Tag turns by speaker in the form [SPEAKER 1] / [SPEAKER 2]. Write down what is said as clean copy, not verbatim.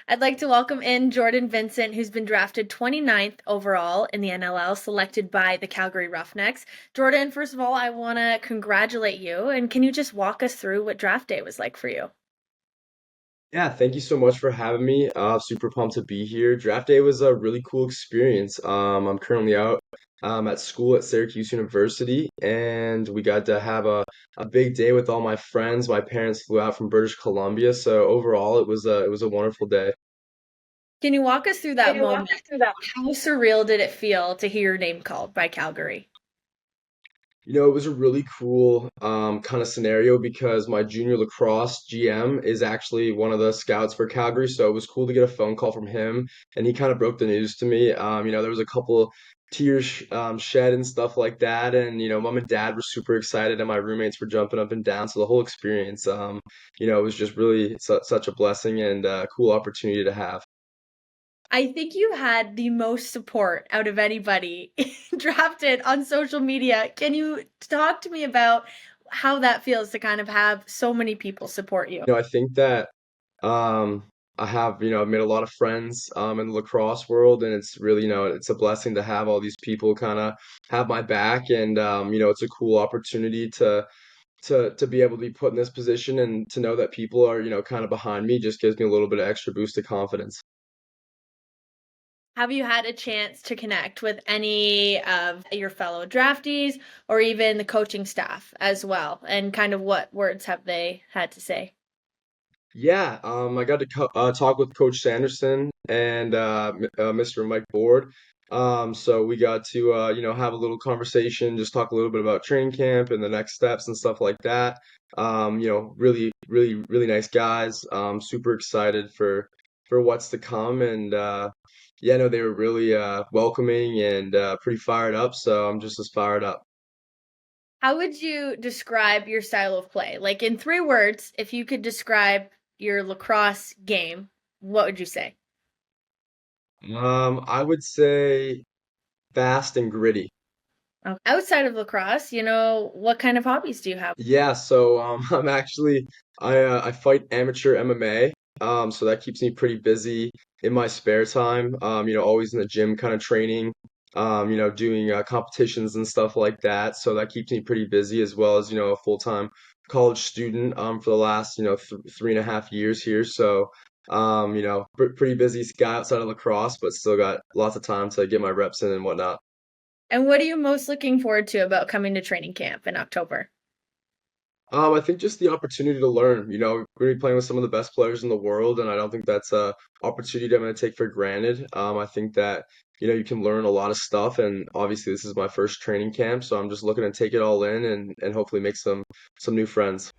[SPEAKER 1] I'd like to welcome in Jordan Vincent, who's been drafted 29th overall in the NLL, selected by the Calgary Roughnecks. Jordan, first of all, I want to congratulate you. And can you just walk us through what draft day was like for you?
[SPEAKER 2] Yeah, thank you so much for having me. Super pumped to be here. Draft day was a really cool experience. I'm currently out at school at Syracuse University, and we got to have a big day with all my friends. My parents flew out from British Columbia, so overall it was a wonderful day.
[SPEAKER 1] Can you walk us through that moment? How surreal did it feel to hear your name called by Calgary?
[SPEAKER 2] It was a really cool kind of scenario because my junior lacrosse GM is actually one of the scouts for Calgary, so it was cool to get a phone call from him, and he kind of broke the news to me. There was a couple tears shed and stuff like that, and mom and dad were super excited, and my roommates were jumping up and down. So the whole experience, it was just really such a blessing and cool opportunity to have.
[SPEAKER 1] I think you had the most support out of anybody drafted on social media. Can you talk to me about how that feels to kind of have so many people support you?
[SPEAKER 2] I think that um, I have, I've made a lot of friends in the lacrosse world, and it's really, it's a blessing to have all these people kind of have my back, and it's a cool opportunity to be able to be put in this position and to know that people are, kind of behind me just gives me a little bit of extra boost of confidence.
[SPEAKER 1] Have you had a chance to connect with any of your fellow draftees or even the coaching staff as well? And kind of what words have they had to say?
[SPEAKER 2] Yeah, I got to talk with Coach Sanderson and Mr. Mike Board. So we got to have a little conversation, just talk a little bit about training camp and the next steps and stuff like that. Really, really, really nice guys. Super excited for what's to come, and yeah, no, they were really welcoming and pretty fired up. So I'm just as fired up.
[SPEAKER 1] How would you describe your style of play? Like in 3 words, if you could describe your lacrosse game, what would you say?
[SPEAKER 2] I would say fast and gritty.
[SPEAKER 1] Outside of lacrosse, what kind of hobbies do you have?
[SPEAKER 2] Yeah, so I'm actually I fight amateur MMA. So that keeps me pretty busy in my spare time. Always in the gym kind of training, doing competitions and stuff like that. So that keeps me pretty busy as well as, a full-time college student for the last, 3.5 years here. So pretty busy guy outside of lacrosse, but still got lots of time to get my reps in and whatnot.
[SPEAKER 1] And what are you most looking forward to about coming to training camp in October?
[SPEAKER 2] I think just the opportunity to learn. We're going to be playing with some of the best players in the world, and I don't think that's a opportunity that I'm going to take for granted. I think that, you can learn a lot of stuff, and obviously this is my first training camp, so I'm just looking to take it all in and hopefully make some new friends.